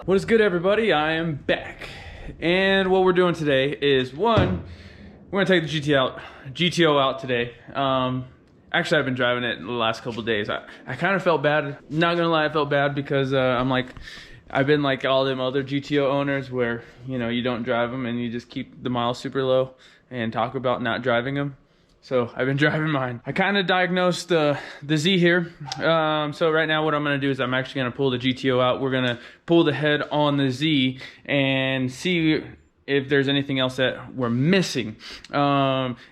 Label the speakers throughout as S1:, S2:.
S1: What is good, everybody? I am back, and what we're doing today is we're gonna take the GTO out today. Actually, I've been driving it the last couple of days. I kind of felt bad. Not gonna lie, I felt bad because I've been like all them other GTO owners where you don't drive them and you just keep the miles super low and talk about not driving them. So I've been driving mine. I kind of diagnosed the Z here. So right now what I'm gonna do is I'm actually gonna pull the GTO out. We're gonna pull the head on the Z and see if there's anything else that we're missing.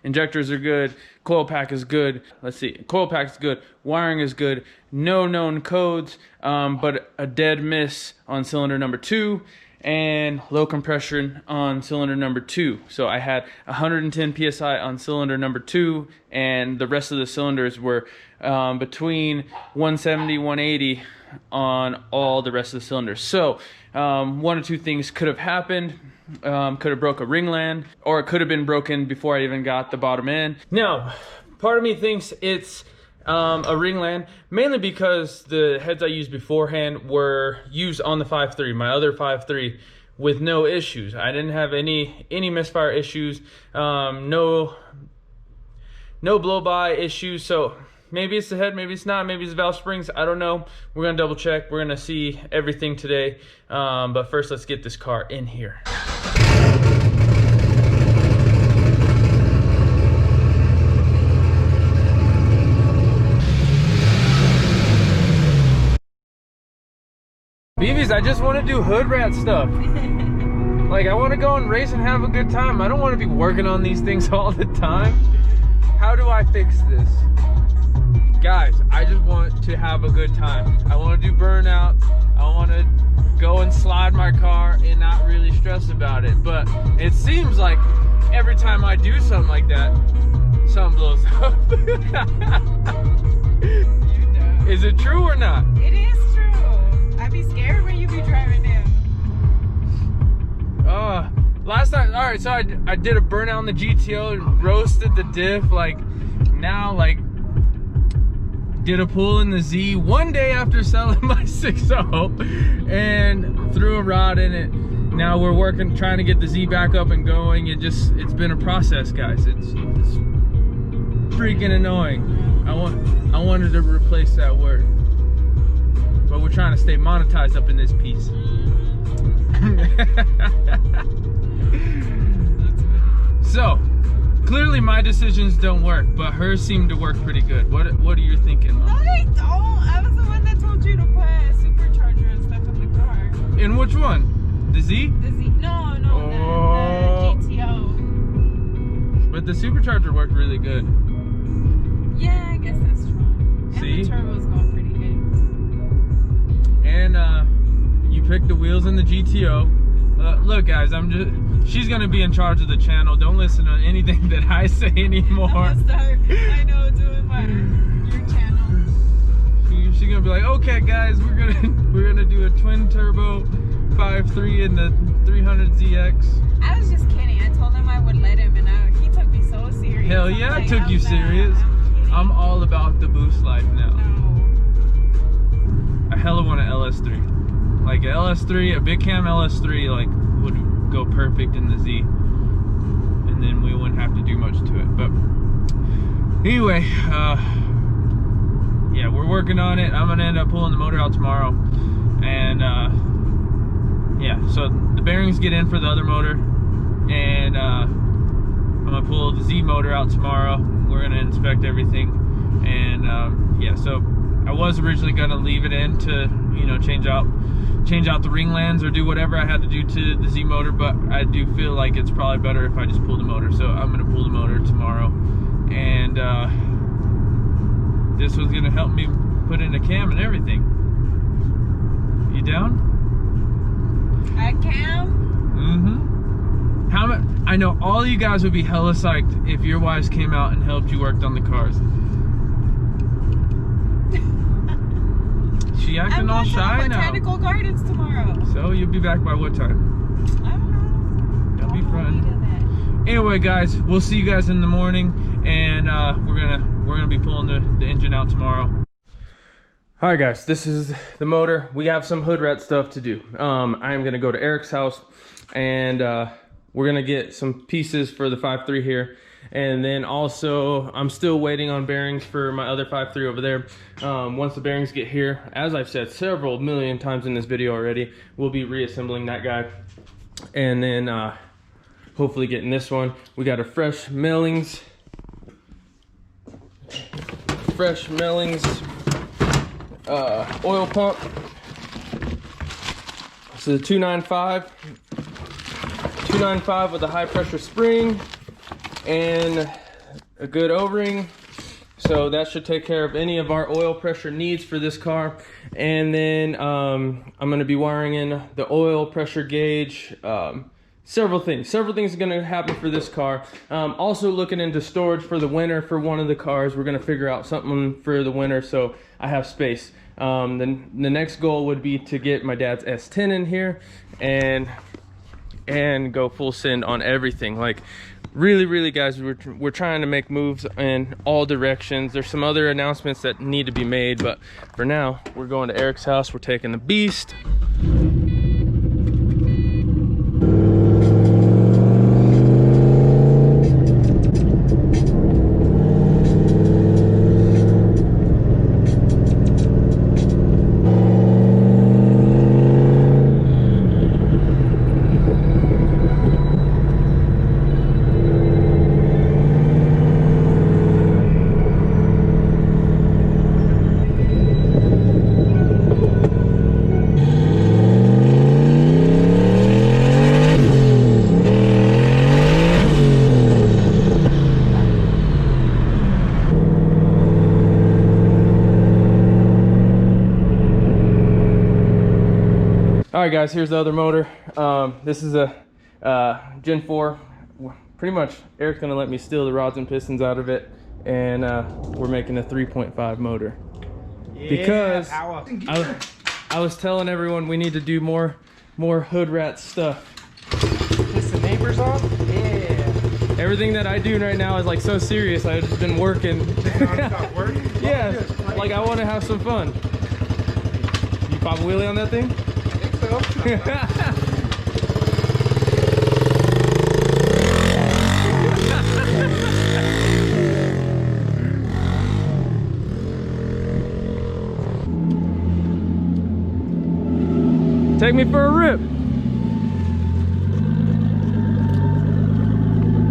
S1: Injectors are good, coil pack is good. Let's see, coil pack is good, wiring is good, no known codes, but a dead miss on cylinder number 2 and low compression on cylinder number 2. So I had 110 psi on cylinder number 2, and the rest of the cylinders were between 170, 180 on all the rest of the cylinders. So one or two things could have happened. Could have broke a ringland, or it could have been broken before I even got the bottom end. Now, part of me thinks it's a ringland, mainly because the heads I used beforehand were used on the 5.3, my other 5.3, with no issues. I didn't have any misfire issues, no blow by issues. So maybe it's the head, maybe it's not, maybe it's valve springs, I don't know. We're gonna double check, we're gonna see everything today, but first let's get this car in here. BBs, I just want to do hood rat stuff. Like, I want to go and race and have a good time. I don't want to be working on these things all the time. How do I fix this? Guys, I just want to have a good time. I want to do burnouts. I want to go and slide my car and not really stress about it. But it seems like every time I do something like that, something blows up. Is it true or not?
S2: It is true. I'd be scared when you be driving in.
S1: Last time, alright, so I did a burnout on the GTO, roasted the diff, now did a pull in the Z one day after selling my 6.0 and threw a rod in it. Now we're trying to get the Z back up and going. It's been a process, guys. It's freaking annoying. I wanted to replace that word, but we're trying to stay monetized up in this piece. So clearly my decisions don't work, but hers seem to work pretty good. What are you thinking, Mom?
S2: No, they don't. I was the one that told you to put a supercharger and stuff in the car.
S1: In which one? The Z?
S2: The Z. No, the GTO.
S1: But the supercharger worked really good.
S2: Yeah, I guess that's true.
S1: See?
S2: And the turbo's going pretty good.
S1: And you picked the wheels in the GTO. Look, guys, she's gonna be in charge of the channel. Don't listen to anything that I say anymore.
S2: I'm gonna start, I know, doing your channel.
S1: She's gonna be like, okay, guys, we're gonna do a twin turbo 5.3 in the 300ZX.
S2: I was just kidding. I told him I would let him, and he took me so serious.
S1: Hell yeah, I took you serious. I'm all about the boost life now.
S2: No.
S1: I hella want an LS3. Like a LS3, a big cam LS3, would go perfect in the Z, and then we wouldn't have to do much to it. But anyway, yeah, we're working on it. I'm gonna end up pulling the motor out tomorrow, and yeah, so the bearings get in for the other motor, and I'm gonna pull the Z motor out tomorrow. We're gonna inspect everything, and yeah, so I was originally gonna leave it in to change out the ringlands or do whatever I had to do to the Z motor, but I do feel like it's probably better if I just pull the motor. So I'm gonna pull the motor tomorrow, and this was gonna help me put in a cam and everything. You down?
S2: A cam?
S1: Mm-hmm. I know all you guys would be hella psyched if your wives came out and helped you work on the cars. She acting all shy now.
S2: Botanical Gardens tomorrow.
S1: So you'll be back by what time?
S2: I don't know.
S1: That'll be fun. Anyway, guys, we'll see you guys in the morning, and we're gonna be pulling the engine out tomorrow. All right, guys, this is the motor. We have some hood rat stuff to do. I am gonna go to Eric's house and we're gonna get some pieces for the 5.3 here. And then also, I'm still waiting on bearings for my other 5.3 over there. Once the bearings get here, as I've said several million times in this video already, we'll be reassembling that guy. And then hopefully getting this one. We got a fresh Mellings oil pump. This is a 295 with a high pressure spring and a good O-ring. So that should take care of any of our oil pressure needs for this car. And then I'm gonna be wiring in the oil pressure gauge. Several things are gonna happen for this car. Also looking into storage for the winter for one of the cars. We're gonna figure out something for the winter so I have space. Then the next goal would be to get my dad's S10 in here and go full send on everything. Like really guys, we're trying to make moves in all directions. There's some other announcements that need to be made, but for now we're going to Eric's house. We're taking the beast. All right, guys, here's the other motor. This is a Gen 4. Pretty much, Eric's gonna let me steal the rods and pistons out of it, and we're making a 3.5 motor. Yeah, because I was telling everyone we need to do more hood rat stuff.
S3: Piss the neighbors off? Yeah.
S1: Everything that I do right now is like so serious. I've just been working. Yeah, like I want to have some fun. You pop a wheelie on that thing? Take me for a rip.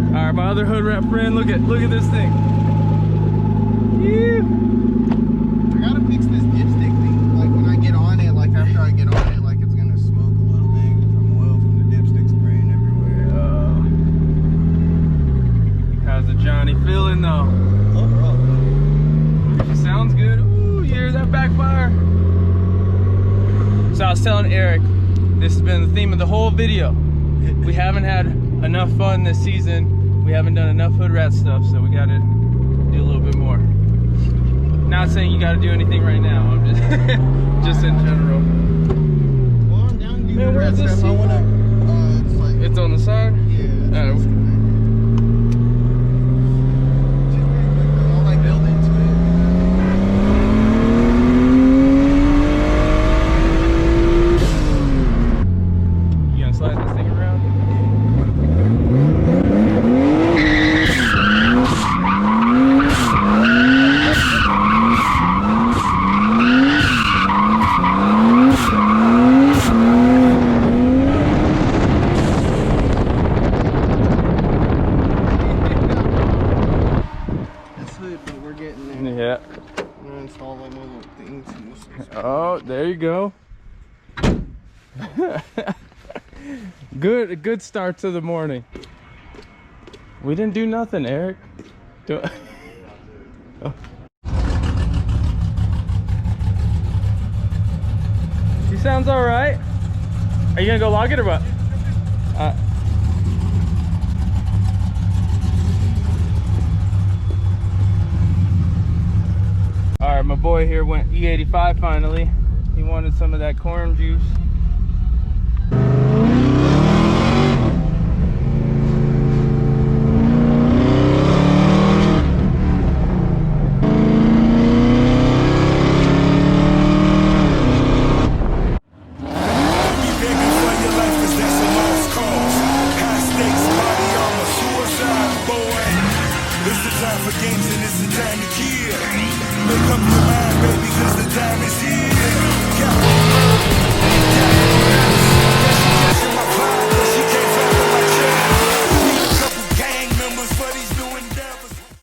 S1: All right, my other hood rat friend, look at this thing. Yeah.
S3: I gotta fix this dipstick thing. Like when I get on it, like after I get on it, like it's gonna smoke a little bit from oil from the dipstick spraying everywhere.
S1: How's the Johnny feeling though?
S3: Overall,
S1: It sounds good. Ooh, you hear that backfire? So I was telling Eric, this has been the theme of the whole video. We haven't had enough fun this season. We haven't done enough hood rat stuff, so we gotta do a little bit more. Not saying you gotta do anything right now. I'm just just in general.
S3: well, I'm down to do
S1: Man,
S3: hood
S1: where's
S3: rat
S1: this
S3: stuff. I
S1: seat?
S3: wanna, it's like,
S1: It's on the side?
S3: yeah.
S1: Alright.
S3: Just really quick though, I'll like build into it.
S1: You gonna slide this thing around?
S3: That's it, but we're getting there.
S1: Yeah.
S3: I'm gonna install like my little things.
S1: Oh, there you go. Good start to the morning. We didn't do nothing, Eric. Oh. She sounds all right. Are you gonna go log it or what? All right, my boy here went E85 finally. He wanted some of that corn juice.